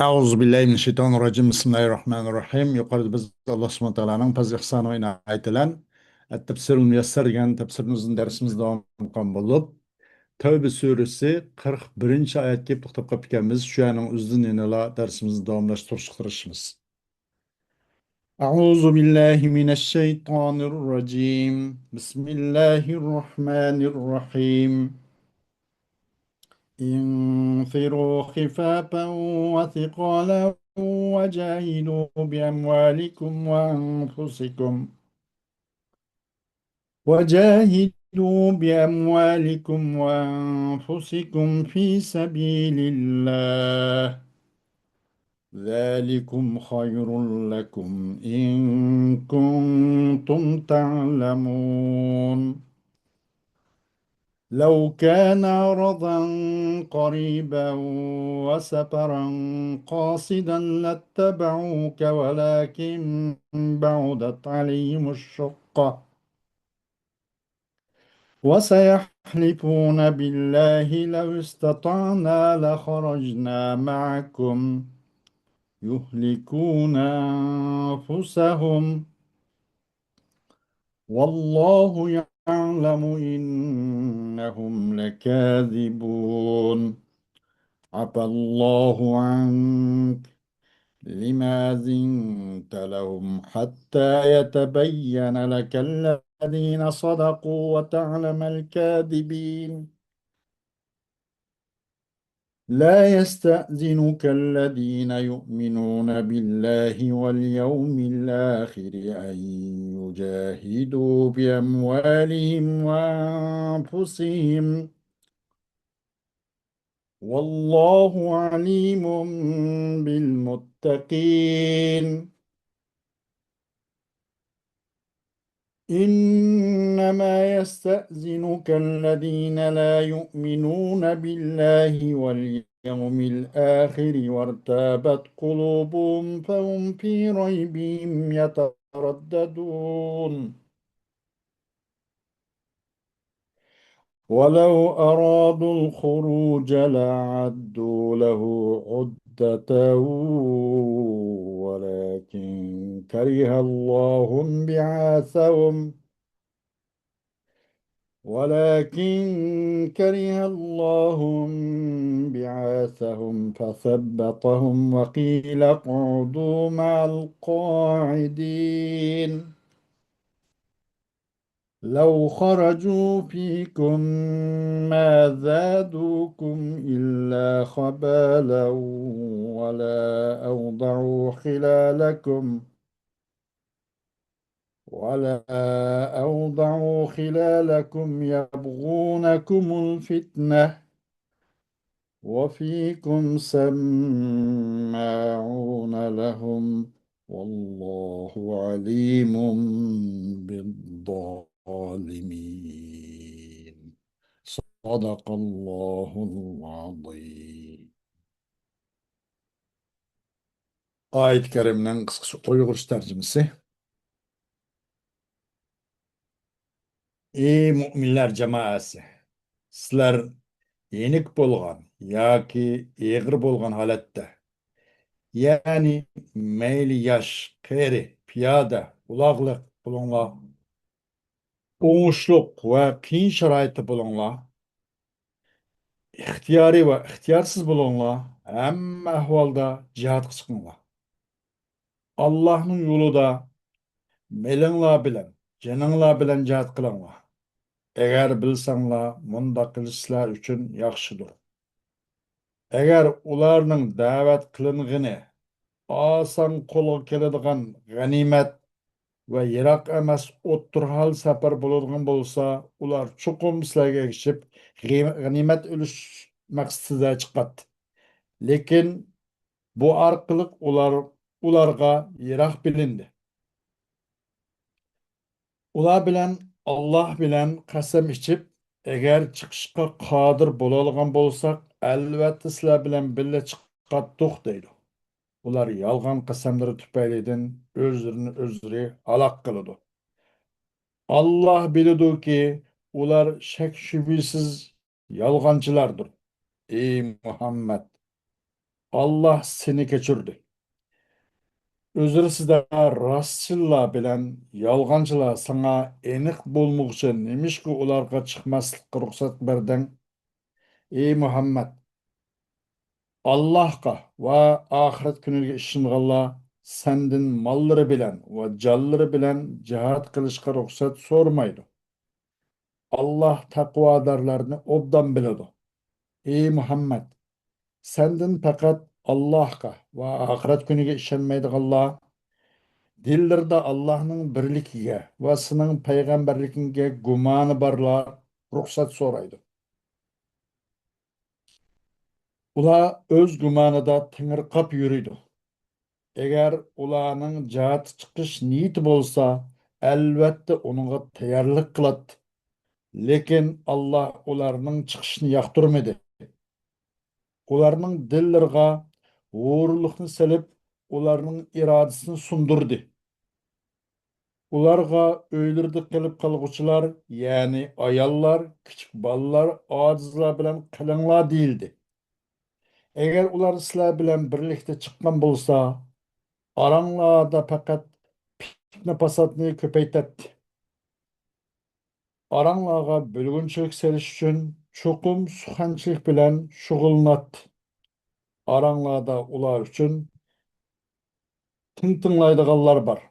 Euzubillahimineşşeytanirracim. Bismillahirrahmanirrahim. Yukarıda biz Allah subhanahu wa ta'ala'nın paz ihsanı ve inayet eden Tefsirul Müyesser degan tefsirimizin dersimiz devam etken bulup Tevbe suresi 41. ayetke to'xtab qolib ekanmiz. Shu ayning o'zidan yana dersimizni davomlashtirishimiz. A'udzu billahi mineşşeytanirracim. Bismillahirrahmanirrahim. انفروا خفافا وثقالا وجاهدوا بأموالكم وأنفسكم في سبيل الله ذلكم خير لكم إن كنتم تعلمون لو كان عرضا قريبا وسفرا قاصدا لاتبعوك ولكن بعدت عليهم الشقة وسيحلفون بالله لو استطعنا لخرجنا معكم يهلكون أنفسهم والله يعلم إنهم لكاذبون عفى الله عنك لما أذنت لهم حتى يتبين لك الذين صدقوا وتعلم الكاذبين لا يستأذنك الذين يؤمنون بالله واليوم الآخر أن يجاهدوا بأموالهم وأنفسهم والله عليم بالمتقين إنما يستأذنك الذين لا يؤمنون بالله واليوم الآخر وارتابت قلوبهم فهم في ريبهم يترددون ولو أرادوا الخروج لأعدوا له عدة ولكن كره الله بعاثهم فثبطهم وقيل اقعدوا مع القاعدين لو خرجوا فيكم ما زادوكم إلا خبالا ولا أوضعوا خلالكم يبغونكم الفتنة وفيكم سماعون لهم والله عليم بالظالمين صدق الله العظيم. Ayet-i Kerime'nin kıskası Uygur tercümesi. Ey müminler cemaasi, sizler yenik bo'lgan yoki egri bo'lgan holatda, ya'ni mayli yosh, qari, piyoda, uloqliq bo'linglar, o'ngishliq va qiyin sharoitda bo'linglar, ixtiyoriy va ixtiyorsiz bo'linglar, hamma ahvolda jihodga chiqinglar. Allohning yo'lida melinglar bilan, janinglar bilan jihod qilinglar. Agar bilsanglar, mundaq qilish sizlar uchun yaxshidir. Agar ularning da'vat qilingani oson qo'lga keladigan g'animat va yiroq emas o'ttirhal safar bo'ladigan bo'lsa, ular chuqum sizlarga erishib, g'animat ulush maqsadida chiqadi. Lekin bu orqali ularga yiroq bilindi. Ular bilan Alloh bilan qasam ichib, agar chiqishga qodir bo'ladigan bo'lsak, albatta sizlar bilan birga chiqatdiq deydi. Ular yalgan qasamları tüpayliydin özlerini özleri halak kılıdı. Allah biliyor ki ular şek şüphesiz yalgancılardır. Ey Muhammed! Allah seni keçirdi. Özürüzde rastçılar bilen yalgancılar sana enik bulmukça nemiş ki ularga çıkmaslık ruhsat berdin. Ey Muhammed, Allah'a ve ahiret günüge işinğalla sendin malları bilen ve calları bilen cihat kılışka ruhsat sormaydı. Allah takvadarlarını obdan biledi. Ey Muhammed, sendin fakat Allah'a ve ahiret günüge işenmeydiğalla dillerde Allah'ın birlikiga ve senin peygamberlikiga gumanı barlar ruhsat soraydı. Ula öz gumanıda tınırqap yürüydü. Eğer ulanın cihat çıkış niyeti bolsa, elbette onunla tayarlık kılat. Lekin Allah ularının çıkışını yaktırmadı. Ularının dillerine uğurlukını selip, ularının iradesini sundurdu. Ularga öylürdi kılıp kalgıçılar, yani ayallar, küçük ballar, acizler bilen kılınlar değildi. Eğer ular sizler bilen birlikte çıkman bolsa, arаңlarda fakat fitne pasatını köpeytetti. Arаңlarga bölgünçülük seliş üçün çokum suhançılık bilen şugullanat. Arаңlarda ular üçün tın var.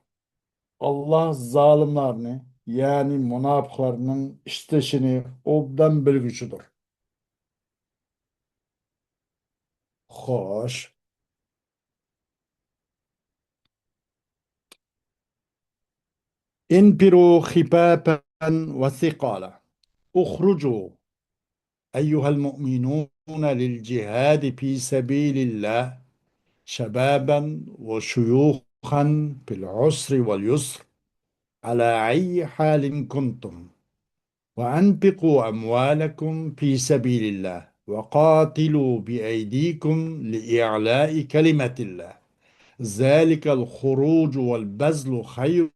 Allah zalimlerini yani münafıklarının işleşini obdan bilgüçüdür. Hoş. انفروا خفافا وثقالا اخرجوا أيها المؤمنون للجهاد في سبيل الله شبابا وشيوخا في العسر واليسر على أي حال كنتم وأنفقوا أموالكم في سبيل الله وقاتلوا بأيديكم لإعلاء كلمة الله ذلك الخروج والبذل خير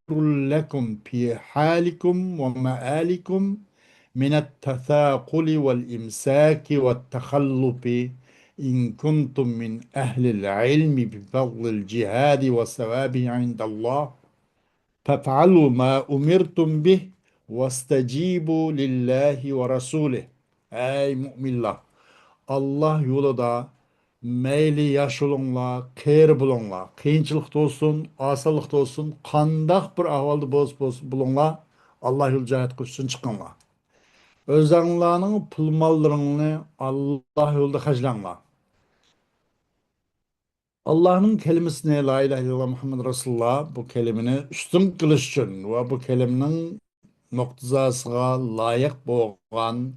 لكم في حالكم ومآلكم من التثاقل والإمساك والتخلف إن كنتم من أهل العلم بفضل الجهاد وثوابه عند الله فافعلوا ما أمرتم به واستجيبوا لله ورسوله. Ey müminler! Allah yolunda meyli yaş olunla, kayır bulunla, kıyınçılıkta olsun, asalıkta olsun, kandak bir ahvalda bulunla, Allah yolu cihat kuşsun çıkınla. Özlerinin pul mallarını Allah yolunda haclanla. Allah'ın kelimesine la ilahe illallah Muhammed Resulullah bu kelimeni üstün kılış için ve bu kelimenin noktazasıga layık boğan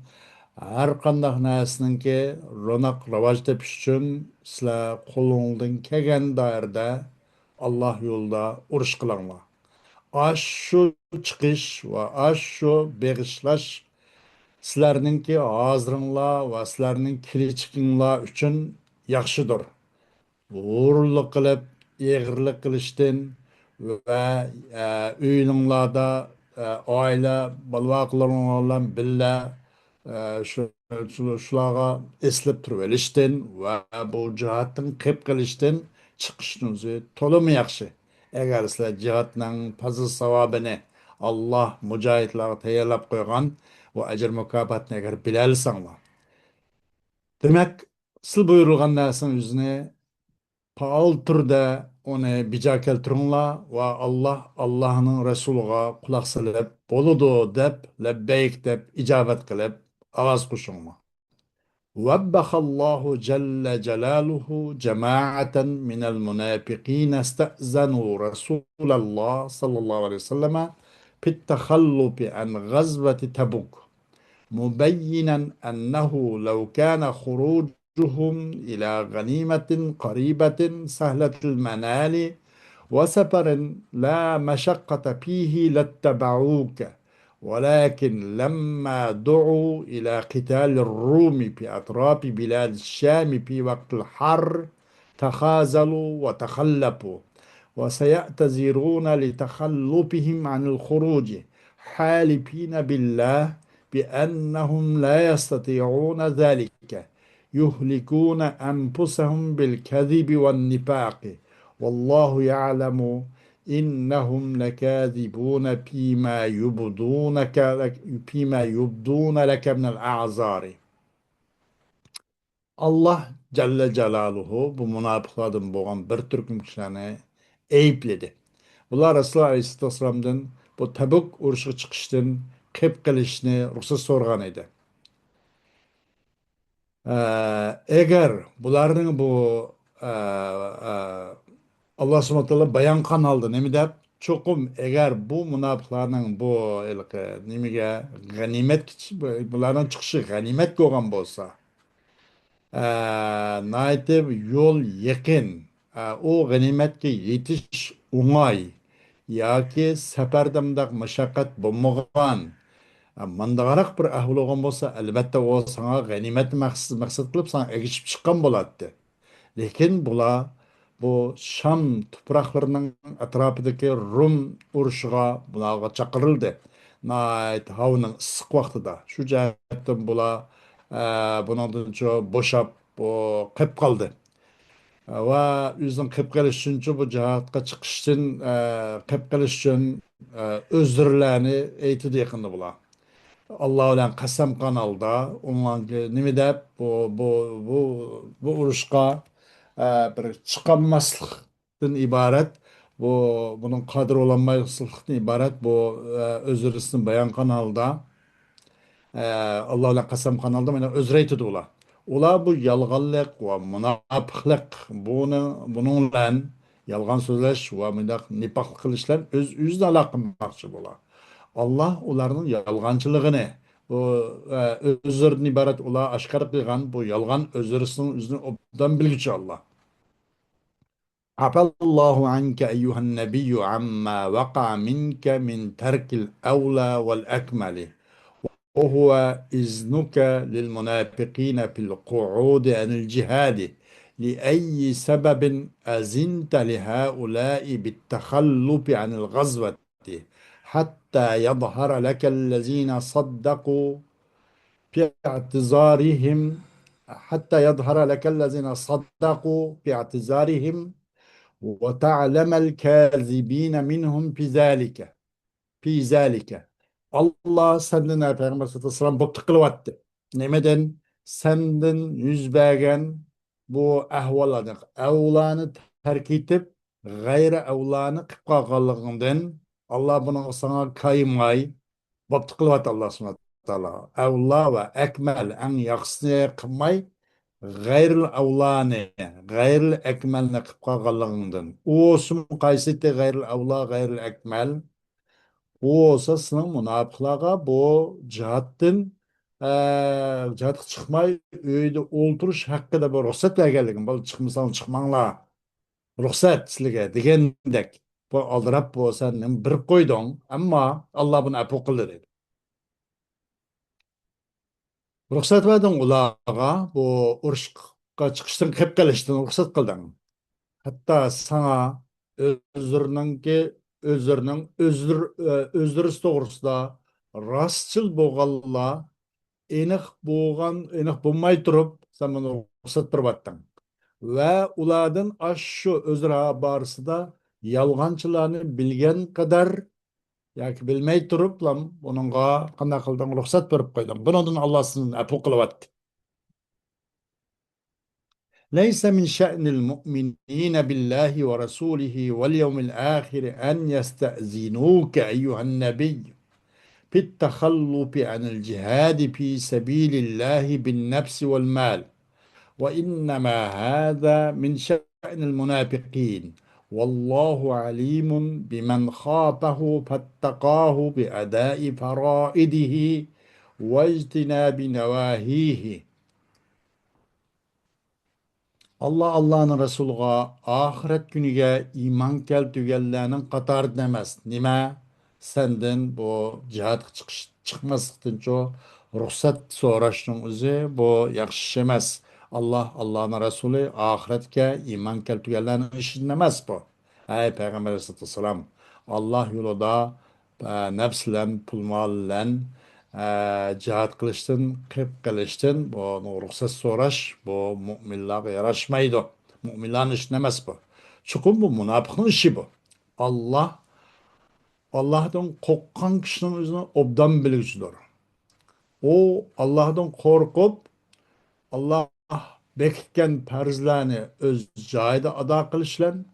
her qandaq narsaninki ro'naq rivoj tepish uchun sizlar qo'lingizdan kelgan doirada Alloh yo'lida urush qilinglar. Ash shu chiqish va ash shu beg'ishlash sizlarningki hoziringlar va sizlarning kelajaginglar uchun yaxshidir. G'ururlik qilib, egrilik qilishdan va uyinglarda oila bolvoqlaring bilan birga shularga eslab turib olishdan va bu jihatdan qilib qilishdan chiqishni to'limi yaxshi. Agar sizlar jihatning fazl savobini Alloh mujohidlarga tayyorlab qo'ygan va ajr mukofotini agar bilalsanglar. Demak, siz buyurilgan narsaning o'zini faal turda onu bija keltiringlar va Allohning rasuliga quloq solib bo'ludi deb labbayk deb ijobat qilib ovoz qo'shinglar. وبخ الله جل جلاله جماعة من المنافقين استأذنوا رسول الله صلى الله عليه وسلم في التخلف عن غزوة تبوك مبينا أنه لو كان خروجهم إلى غنيمة قريبة سهلة المنال وسفر لا مشقة فيه لاتبعوك ولكن لما دعوا إلى قتال الروم في أطراف بلاد الشام في وقت الحر تخاذلوا وتخلفوا وسيعتذرون لتخلفهم عن الخروج حالفين بالله بأنهم لا يستطيعون ذلك yuhlikuna enfusahum bil kezibi ve nifaki. Vallahu ya'lemu innahum lekazibun fîmâ yubdûne leke minel a'zari. Allah Celle Celaluhu bu münafıklardan boğan bir türküm kişilerini eyüpledi. Bunlar Resulullah Aleyhisselam'dan bu Tebuk uruşu çıkıştan kep kılışını ruhsat sorgan idi. Eğer bunların bu e, e, Allah subhanahu teala bayan kanaldı nemi dep çokum eğer bu münafıkların bu nimege ganimet bunların çıkışı ganimet kogan bolsa naitib yol yakın o ganimetke yetiş umay yoki safardamdak mashaqqat bo'lmagan mandagarak bir ahvol olgan bo'lsa albatta o sana g'animat maqsad qilib sana ergishib chiqqan bo'ladi. Lekin bular bu Sham tuproqlarining atrofidagi Rum urushiga bularga chaqirildi. Nayt havning issiq vaqtida. Shu jihatdan bular bundan bo'shab qilib qoldi. Va o'zining qilib qolish uchun bu jihatga chiqishdan qilib qolish uchun o'zlarini aytdi yaqinda bular. Allah bilan qasam kanalda ondan nima deb bu urushqa bir chiqolmaslikdan iborat bu buning qadri olanmaylikdan iborat bu o'zlarisini bayon kanalda Allah bilan qasam kanalda mana o'zraytidi ular. Ular bu yolg'onlik va munofiqlik buning bilan yolg'on so'zlash va bunday nifoq qilishlar o'zini aloqamoqchi bo'lar. Allah ularning yolg'onchiligini bu o'zlaridan iborat ular oshkor qilgan bu yolg'on o'zlarining o'zini obdan bilguchi Allah. Afallahu anka eyyuhan nabiyyu amma vaqa minka min tarkil awla wal akmali. وهو إذنك للمنافقين في القعود عن الجهاد لأي سبب أذنت لهؤلاء بالتخلف عن الغزوة حتى يظهر لك الذين صدقوا في اعتذارهم حتى يظهر لك الذين صدقوا في اعتذارهم وتعلم الكاذبين منهم في ذلك Allah senden Peygamber sallallahu aleyhi ve sellem bu tıkılıvattı. Nemeden senden yüz bergen bu ahvallarını, evlanı terk edip gayri evlanı kıp kalkalığından Allah bunu sana kaymay bu tıkılıvattı Allah subhanahu wa ta'ala. Evla ve ekmel en yaxsını kılmay gayri evlanı, gayri ekmelini kıp kalkalığından. O olsun kayseti gayri evla, gayri ekmel bu olsa sınıf münafıklığa bu cihattin cihat çıkmay öyle olturuş hakkında bir ruhsat vergenligin. Bu çıkmasan çıkmanla ruhsat sizlige degendek. Bu aldırap bu senin bir koydun ama Allah bunu apu kıldı dedi. Ruhsat verdin ulağa bu uruşqa çıkıştın kep geliştin ruhsat kıldın. Hatta sana özlerinin doğrusunda rastçıl boğalla enik bulmay turup sen bunu ruhsat berip ve ulardan aşşu özra barısında yalğançılarını bilgen kadar yoki bilmey turup lan bununla qanday qilding ruxsat berip qo'yding. Bundan Alloh sizni afu qilyapti. ليس من شأن المؤمنين بالله ورسوله واليوم الآخر أن يستأذنوك أيها النبي في التخلف عن الجهاد في سبيل الله بالنفس والمال وإنما هذا من شأن المنافقين والله عليم بمن خافه فاتقاه بأداء فرائده واجتناب نواهيه. Allah'ın Resulüga ahiret günüge iman keltügellerinin katar demez. Nime? Senden bu cihat çıkmasıktın ço ruhsat soraştın üzü bu yakşı emez. Allah'ın Resulü ahiretke iman keltügellerinin işinlemez bu. Ey Peygamber Aleyhisselam Allah yolunda nefslen, pulmallen cihat kılıçtın, kıp kılıçtın, bu ruhsat soraş, bu müminlerle yaraşmaydı. Müminlerin işi demez bu. Çünkü bu münafıkın işi bu. Allah, Allah'tan korkan kişinin özünü obdan bilgisidir. O Allah'tan korkup, Allah bekitken farzlarni öz joyida ado qilish bilan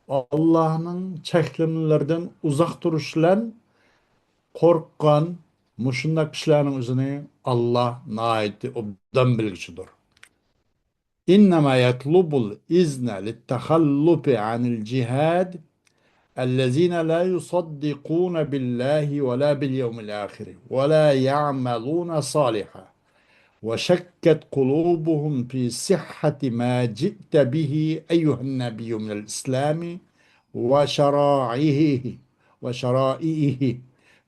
Allohning cheklimlaridan uzoq turish bilan qo'rqqan mushundaq kishilarning o'zini Alloh nihoyatda obdan bilguchidir. إنما يطلب الإذن للتخلف عن الجهاد الذين لا يصدقون بالله ولا باليوم الآخر ولا يعملون صالحا وشكت قلوبهم في صحة ما جئت به أيها النبي من الإسلام وشرائعه وشرائعه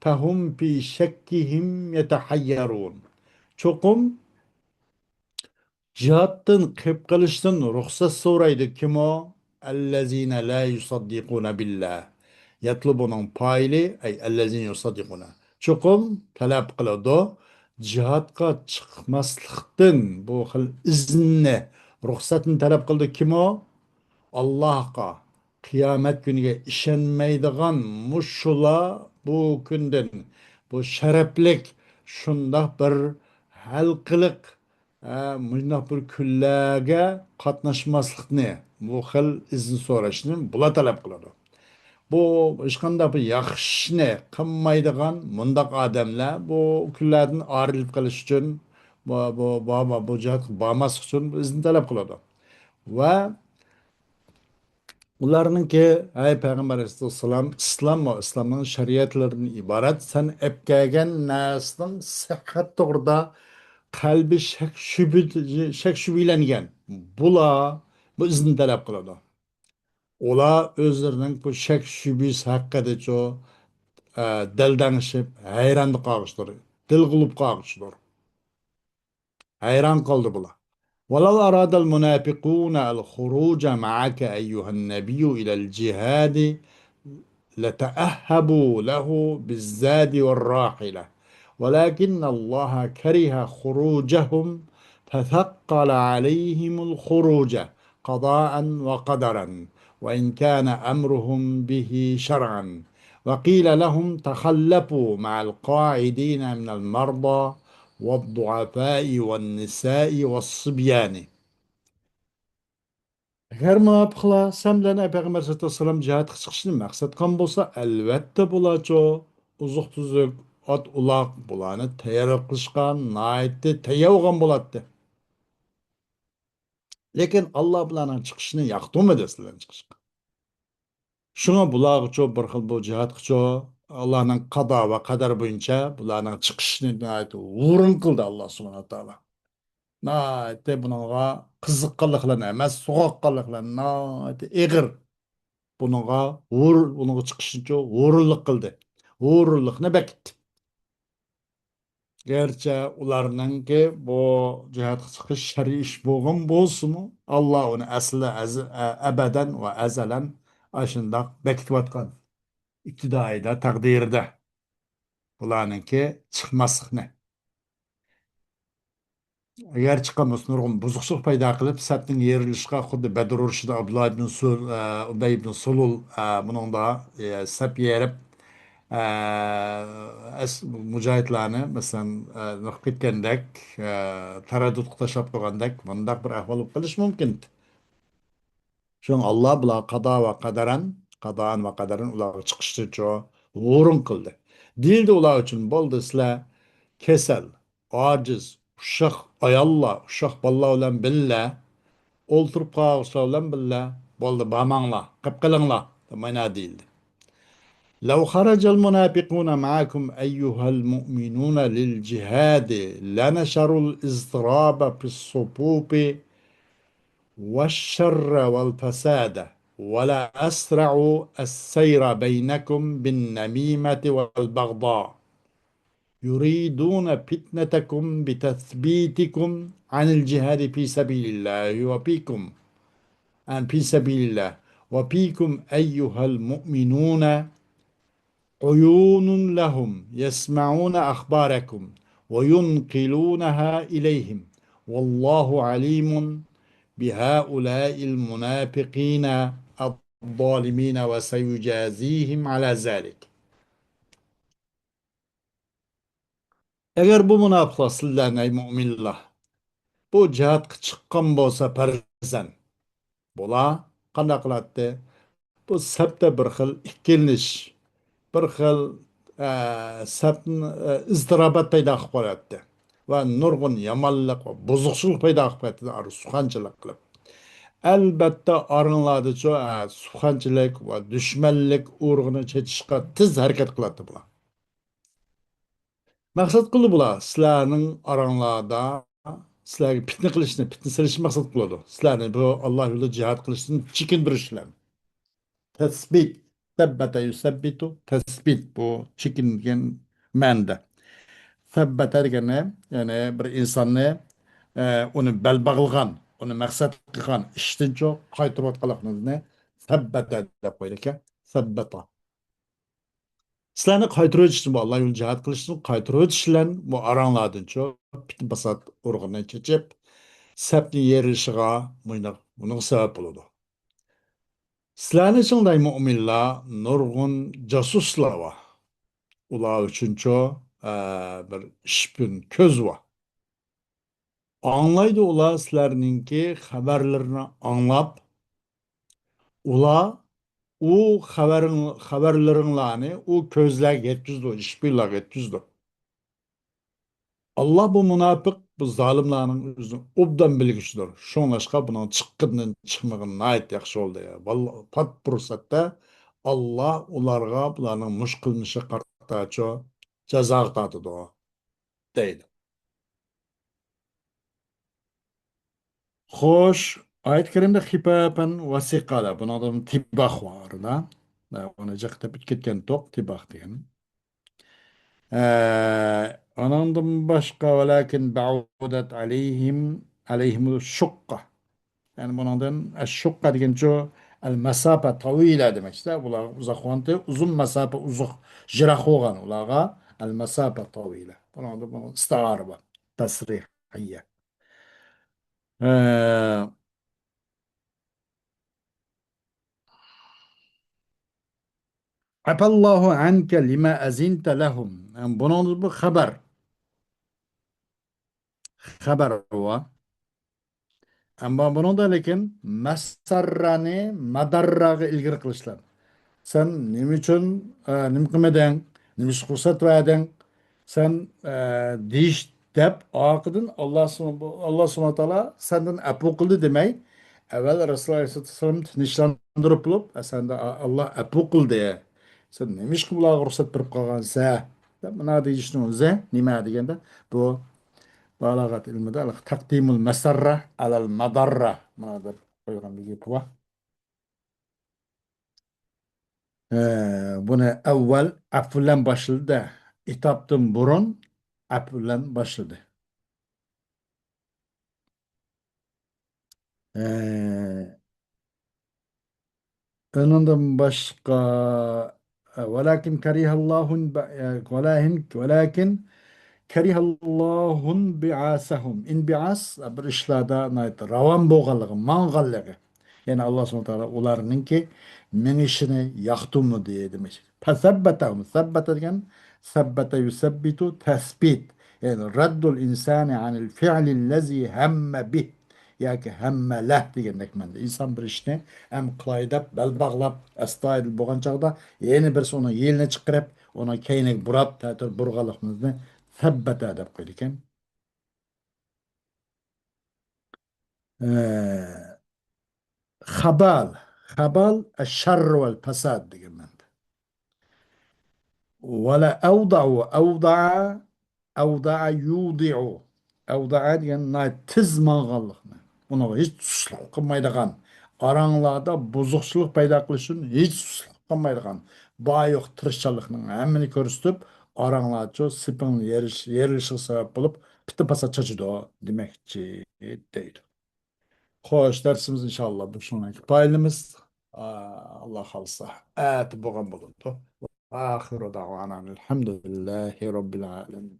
فهم في شكهم يتحيرون. Çokum cihattan kıp kılıştın ruhsat soraydı kim o? Ellezine la yusaddikuna billah. Yatlubunun payli ay ellezine yusaddikuna. Çokum talep kılıdı. Cihatka çıkmaslıktan bu hıl izni ruhsatını talep kıldı kim o? Allah'a kıyamet günüge işenmeydigan muşula bu günden bu şereplik şunda bir halkılık mıcnaq bir küllege katnaşmaslıkni bu xil izin soraşını bula talep kılады. Bu ışkanda bir yaxşını kılmaydigan mundaq adamlar bu küllerden ayrılıp kalış için bu cihat bağmas için izin talep kılады. Ve ularninki ay Peygamber Aleyhisselam İslam ve İslam'ın şeriatlarından ibaret sen epkegen nasının sıhhat doğruda kalbi şek şübilengen bula bu izni talep kılады. Ola özlerinin bu şek şübis hakkında ço deldanışıp hayranlık kağıştır. Dil kılıp kağıştır. Hayran kaldı bula. ولو أراد المنافقون الخروج معك أيها النبي إلى الجهاد لتأهبوا له بالزاد والراحلة ولكن الله كره خروجهم فثقل عليهم الخروج قضاء وقدرا وإن كان أمرهم به شرعا وقيل لهم تخلفوا مع القاعدين من المرضى والضعفاء والنساء والصبيان. Eğer muvaffakla sen bilen Peygamber sallallahu aleyhi ve sellem cihat çıkışını maksat kan bolsa elbette bulaço uzuk tuzuk at ulak bulanı tayyor kılışkan naitli tayyavgan bulattı. Lekin Allah bulanın çıkışını yaktı mı desinler çıkışkan. Şuna bulağıço bir xil bu cihat kıço Allah'ın kada ve kadar boyunca bulanın çıkışını naitli vurun kıldı Allah subhanahu ta'ala. Naitli bununla kızıkkalıkla emas soğukkalıkla naitli eğir. Bununla çıkışınca uğurluk kıldı. Uğurlukni bekit. Gerçi ularının ki bu cihat çıkış şer'i iş boğun bolsumu Allah onu aslı ebeden ve ezelen aşındak bekitvatkan. İptidaida takdirde. Ularının ki çıkmaslıkni. Eğer çıkamaz nurgun buzukçuluk payda kılıp septin yerilişka xuddi Bedir Urşida Abdullah ibn Ubey ibn Sulul bunun da sep yerip mücahitlarni mesela nıqib ketgandek taraddut tashlab qo'ygandek bundaq bir ahvol bo'lib qolishi mumkin. Şoň Allah bular qadoan va qadaran ularga chiqishni o'rin qildi. Dildi ular uchun bo'ldi sizlar kasal, ojiz, ushoq ayollar, ushoq bolalar bilan billa o'ltirib qolishlar bilan billa bo'ldi bormanglar, qilib qilinglar mana deyildi. لو خرج المنافقون معكم أيها المؤمنون للجهاد لنشروا الاضطراب في الصفوف والشر والفساد ولا أسرعوا السير بينكم بالنميمة والبغضاء يريدون فتنتكم بتثبيتكم عن الجهاد في سبيل الله وفيكم أيها المؤمنون عيون لهم يسمعون أخباركم وينقلونها إليهم والله عليم بهؤلاء المنافقين الظالمين وسيجازيهم على ذلك. Eğer bu münafıklar sizlerine ey müminler bu cihatga chiqqan bo'lsa farzan bular qanday qiladi? Bu sapda bir xil ikkilanish, bir xil sapni iztirobat paydo qilib qo'yadi va nurg'un yomonlik va buzuqchilik paydo qilib qo'yadi, suxanchilik qilib. Albatta oranglarda shu suxanchilik va dushmanlik urug'ini chechishga tez harakat qiladi bular. Maqsad qildi bular sizlarning oranglarda sizlarga fitna qilishni, fitna silishni maqsad qiladi. Sizlarni bu Alloh yo'lida jihad qilishdan chekintirishlar. Tasbit, tabbata yusabbitu, tasbit bu chekingan ma'noda. Tabbata degani ya'ni bir insonni uni bel bog'lagan, uni maqsad qilgan ishdan cho'q qaytarayotganliklarini tabbata deb qo'ydi ekan. Tabbata. Sizlarni qaytarib o'tishni, bu Alloh yo'lida jihad qilishni qaytarib o'tishlar bu aranglardan cho'q fitna basat urug'ini chechib sapni yerishiga buning sabab bo'ladi. Sizlarni ichingda mo'minlar nurg'un josuslar bor. Ular uchuncha bir ishpin ko'z bor. Anlaydi ular sizlarninki xabarlarini anglab, ular u xabarlaringlarni u ko'zlarga yetkazdi, ishpinlarga yetkazdi. Allah bu münafık, bu zalimlerin yüzünü obdan bilgişidir. Şoňlaşqa bunun çıqqından çıkmagyn naýat ýaxşy boldy ya. Vallahi pat pursatda Allah ularga bularning muşkylnyşy qartaça jaza tartydy deydi. Hoş, ayet kerimde hipapen vasiqala bunun tibah var da. Onu jakda bitken tok tibah diyen. Ondan başka velakin ba'udet aleyhim şukka. Yani bundan şukka degan şu el mesafe tavila demek işte. Ular uzaklantı uzun mesafe uzak jirak olgan ularga el mesafe tavila. Bunun istiarı var. Tasrihiyye. Ee, Afallahu anke lima azinte lehum. Yani bunun bu haber var. Ama bunun da lekin masarrani madarraga ilgili kılışlar. Sen nim için nim kımeden, nim iş kursat verdin. Sen diş dep akıdın Allah subhanahu taala senden apu kıldı demey. Evvel Resulullah Aleyhisselam tinçlandırıp bulup, sen de Allah apu kıldı diye. Sen nim iş kulağa ruhsat verip kalgan sen. Buna deyiştin o ze, nime degende bu balagat ilmida taqdimul masarra alal madarra. Mana bir koygan bir gep var. Buni avval af bilan başladı. Itapdan burun af bilan başladı. Ee, Ondan başka velakin kerihallahun velakin kerihallahun bi'asahum. İnbi'as bir işlada nayt ravan boğalığı, mangallığı. Yani Allah subhanahu wa ta'ala ularınınki men işini yaktımı diye demiş. Fesebbete'hum. Sebbete degan sebbete yusebbitu tesbit. Yani raddul insani anil fi'lillezi hemme bih. Yoki hemme leh degendek mende. İnsan bir işni hem kılaydap, bel bağlap, astoydil bo'lgan chog'da yeni birisi uni yelini chiqarib, uni keyniga burab, ta'tir burg'aliqimizni sabbata deb qo'ydi ekan. Xabal, xabal ash-sharr wal fasad degan ma'noda. Wala awda'u, awda'a yudi'u. Awda'a degan tiz mang'anliqni. Uni hech susluq qilmaydigan, aranglarda buzuqchilik paydo qilish uchun hech susluq qilmaydigan, boyiq tirishchanlikning hammani ko'rsatib, aranglarcha sipingni yerilishiga sabab bo'lib, bitta pasa chachidi demakchi deydi. Xo'sh, darsimiz inshaalloh bu shundan poylimiz. Alloh xolisa ati bo'lgan bo'ladi. Axiru da'vana alhamdulillahi robbil alamin.